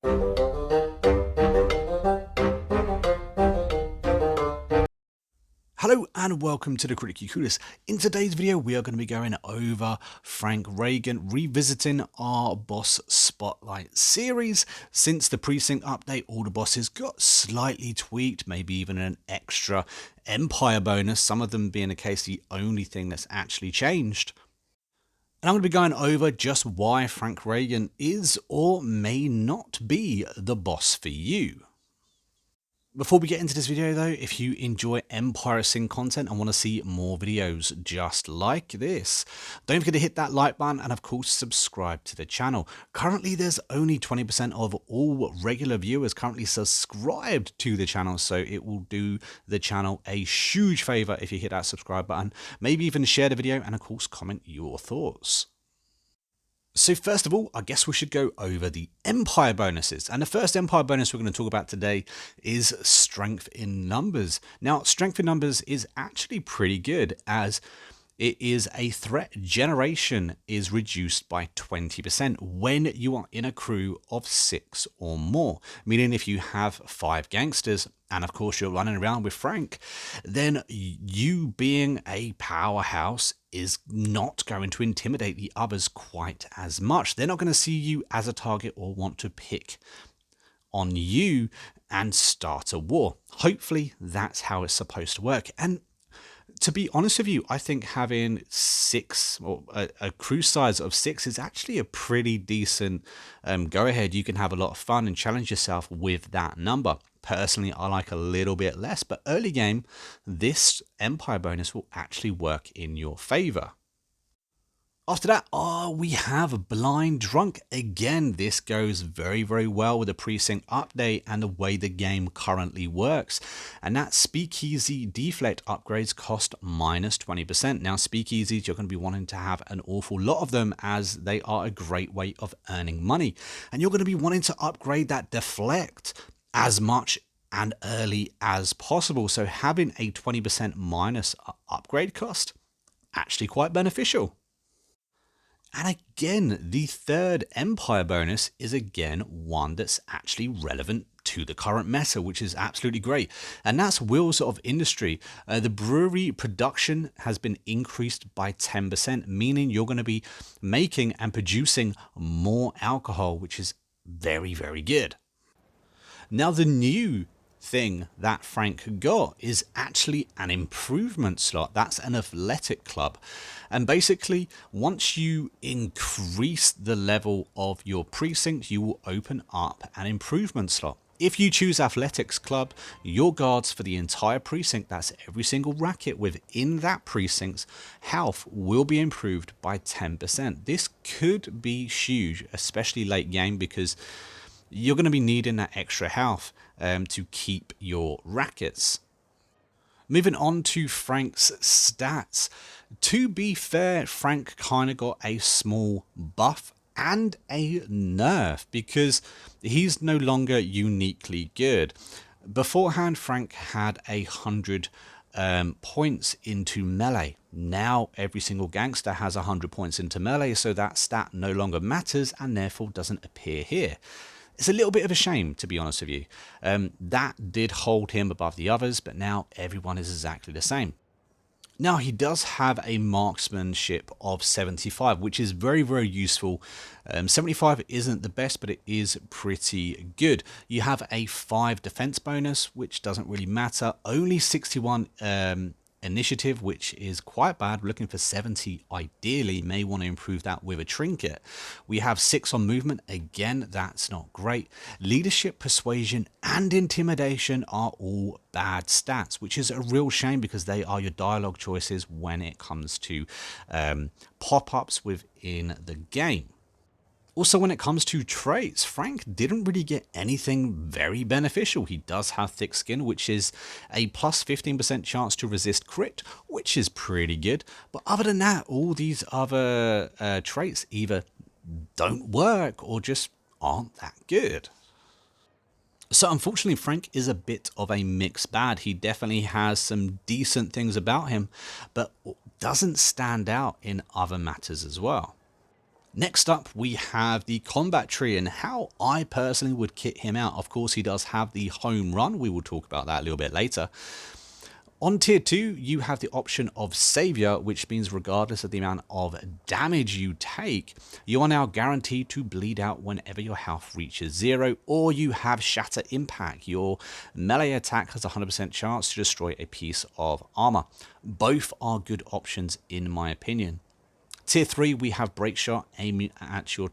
Hello and welcome to the Critically Clueless. In today's video, we are going to be going over Frank Ragen, revisiting our boss spotlight series. Since the precinct update, all the bosses got slightly tweaked, maybe even an extra empire bonus, some of them being the case the only thing that's actually changed. And I'm going to be going over just why Frank Ragen is or may not be the boss for you. Before we get into this video though, if you enjoy Empire Sim content and want to see more videos just like this, don't forget to hit that like button and of course subscribe to the channel. Currently there's only 20% of all regular viewers currently subscribed to the channel, so it will do the channel a huge favor if you hit that subscribe button, maybe even share the video and of course comment your thoughts. So first of all, I guess we should go over the Empire bonuses. And the first Empire bonus we're going to talk about today is Strength in Numbers. Now, Strength in Numbers is actually pretty good, as it is a threat generation is reduced by 20% when you are in a crew of 6 or more. Meaning if you have 5 gangsters, and of course you're running around with Frank, then you being a powerhouse is not going to intimidate the others quite as much. They're not going to see you as a target or want to pick on you and start a war. Hopefully that's how it's supposed to work. And to be honest with you, I think having 6 or a crew size of 6 is actually a pretty decent go ahead. You can have a lot of fun and challenge yourself with that number. Personally, I like a little bit less, but early game, this Empire bonus will actually work in your favor. After that, we have Blind Drunk. Again, this goes very, very well with the precinct update and the way the game currently works. And that Speakeasy Deflect upgrades cost minus 20%. Now, Speakeasies, you're going to be wanting to have an awful lot of them, as they are a great way of earning money. And you're going to be wanting to upgrade that Deflect as much and early as possible. So having a 20% minus upgrade cost, actually quite beneficial. And again, the third Empire bonus is again one that's actually relevant to the current meta, which is absolutely great. And that's Wheels of Industry. The brewery production has been increased by 10%, meaning you're going to be making and producing more alcohol, which is very, very good. Now, the new thing that Frank got is actually an improvement slot. That's an athletic club. And basically, once you increase the level of your precinct, you will open up an improvement slot. If you choose Athletics Club, your guards for the entire precinct, that's every single racket within that precinct's health, will be improved by 10%. This could be huge, especially late game, because you're going to be needing that extra health to keep your rackets. Moving on to Frank's stats. To be fair, Frank kind of got a small buff and a nerf, because he's no longer uniquely good. Beforehand, Frank had 100 points into melee. Now every single gangster has 100 points into melee, so that stat no longer matters and therefore doesn't appear here. It's a little bit of a shame, to be honest with you. That did hold him above the others, but now everyone is exactly the same. Now, he does have a marksmanship of 75, which is very, very useful. 75 isn't the best, but it is pretty good. You have a 5 defense bonus, which doesn't really matter. Only 61 initiative, which is quite bad. We're looking for 70 ideally. May want to improve that with a trinket. We have 6 on movement. Again, that's not great. Leadership, persuasion and intimidation are all bad stats, which is a real shame, because they are your dialogue choices when it comes to pop-ups within the game. Also, when it comes to traits, Frank didn't really get anything very beneficial. He does have thick skin, which is a plus 15% chance to resist crit, which is pretty good. But other than that, all these other traits either don't work or just aren't that good. So unfortunately, Frank is a bit of a mixed bag. He definitely has some decent things about him, but doesn't stand out in other matters as well. Next up, we have the combat tree and how I personally would kit him out. Of course, he does have the home run. We will talk about that a little bit later. On tier 2, you have the option of Savior, which means regardless of the amount of damage you take, you are now guaranteed to bleed out whenever your health reaches 0, or you have Shatter Impact. Your melee attack has a 100% chance to destroy a piece of armor. Both are good options in my opinion. Tier 3, we have Break Shot, aiming at your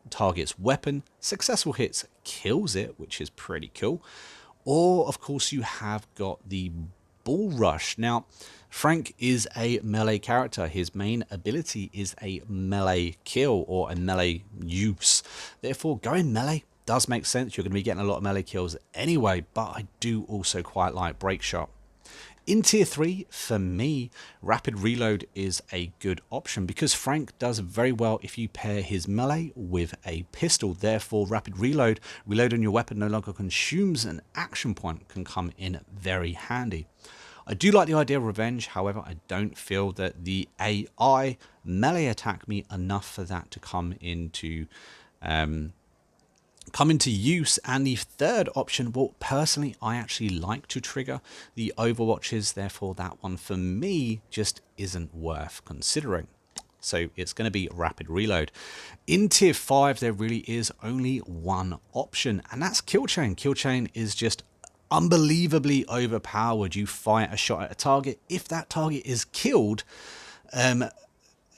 target's weapon. Successful hits kills it, which is pretty cool. Or, of course, you have got the Bull Rush. Now, Frank is a melee character. His main ability is a melee kill or a melee use. Therefore, going melee does make sense. You're going to be getting a lot of melee kills anyway, but I do also quite like Break Shot. In tier 3, for me, Rapid Reload is a good option because Frank does very well if you pair his melee with a pistol. Therefore, Rapid Reload, reloading your weapon no longer consumes an action point, can come in very handy. I do like the idea of revenge, however, I don't feel that the AI melee attack me enough for that to come into use. And the third option, well, personally, I actually like to trigger the Overwatches, therefore that one for me just isn't worth considering. So it's going to be Rapid Reload. In tier 5, there really is only one option, and that's Kill Chain. Kill Chain is just unbelievably overpowered. You fire a shot at a target. If that target is killed,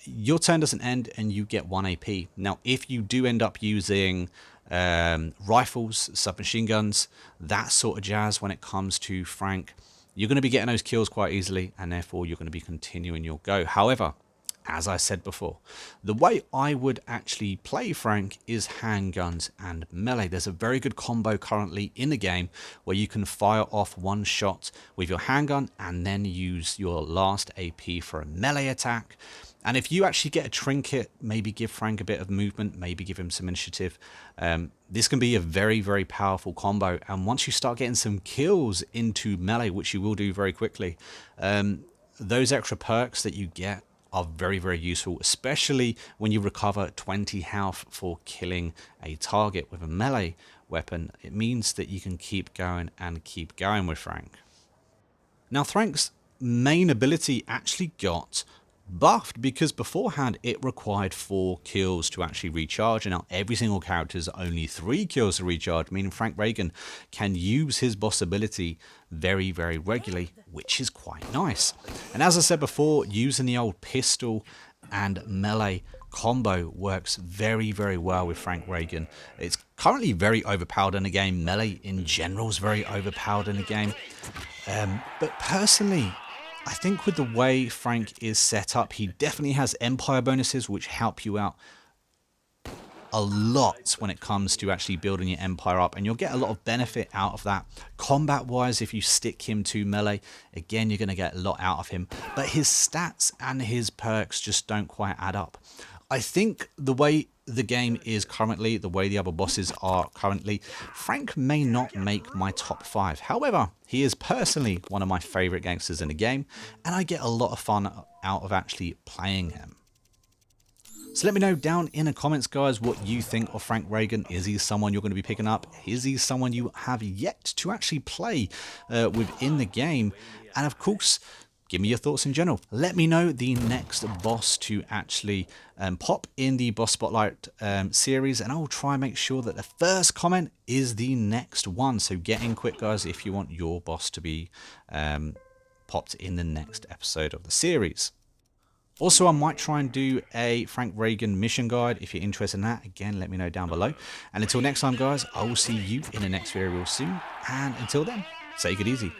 your turn doesn't end and you get 1 AP. Now, if you do end up using rifles, submachine guns, that sort of jazz when it comes to Frank, you're going to be getting those kills quite easily, and therefore you're going to be continuing your go. However, as I said before, the way I would actually play Frank is handguns and melee. There's a very good combo currently in the game where you can fire off one shot with your handgun and then use your last AP for a melee attack. And if you actually get a trinket, maybe give Frank a bit of movement, maybe give him some initiative, this can be a very, very powerful combo. And once you start getting some kills into melee, which you will do very quickly, those extra perks that you get are very, very useful, especially when you recover 20 health for killing a target with a melee weapon. It means that you can keep going and keep going with Frank. Now, Frank's main ability actually got buffed because beforehand it required 4 kills to actually recharge, and now every single character is only 3 kills to recharge, meaning Frank Ragen can use his boss ability very, very regularly, which is quite nice. And as I said before, using the old pistol and melee combo works very, very well with Frank Ragen. It's currently very overpowered in the game. Melee in general is very overpowered in the game. But personally, I think with the way Frank is set up, he definitely has Empire bonuses which help you out a lot when it comes to actually building your Empire up, and you'll get a lot of benefit out of that. Combat wise, if you stick him to melee, again, you're going to get a lot out of him, but his stats and his perks just don't quite add up. I think the way the game is currently, the way the other bosses are currently, Frank may not make my top 5. However, he is personally one of my favorite gangsters in the game, and I get a lot of fun out of actually playing him. So let me know down in the comments, guys, what you think of Frank Ragen. Is he someone you're going to be picking up? Is he someone you have yet to actually play within the game? And of course, give me your thoughts in general. Let me know the next boss to actually pop in the Boss Spotlight series, and I will try and make sure that the first comment is the next one. So get in quick, guys, if you want your boss to be popped in the next episode of the series. Also, I might try and do a Frank Ragen mission guide. If you're interested in that, again, let me know down below. And until next time, guys, I will see you in the next video real soon. And until then, take it easy.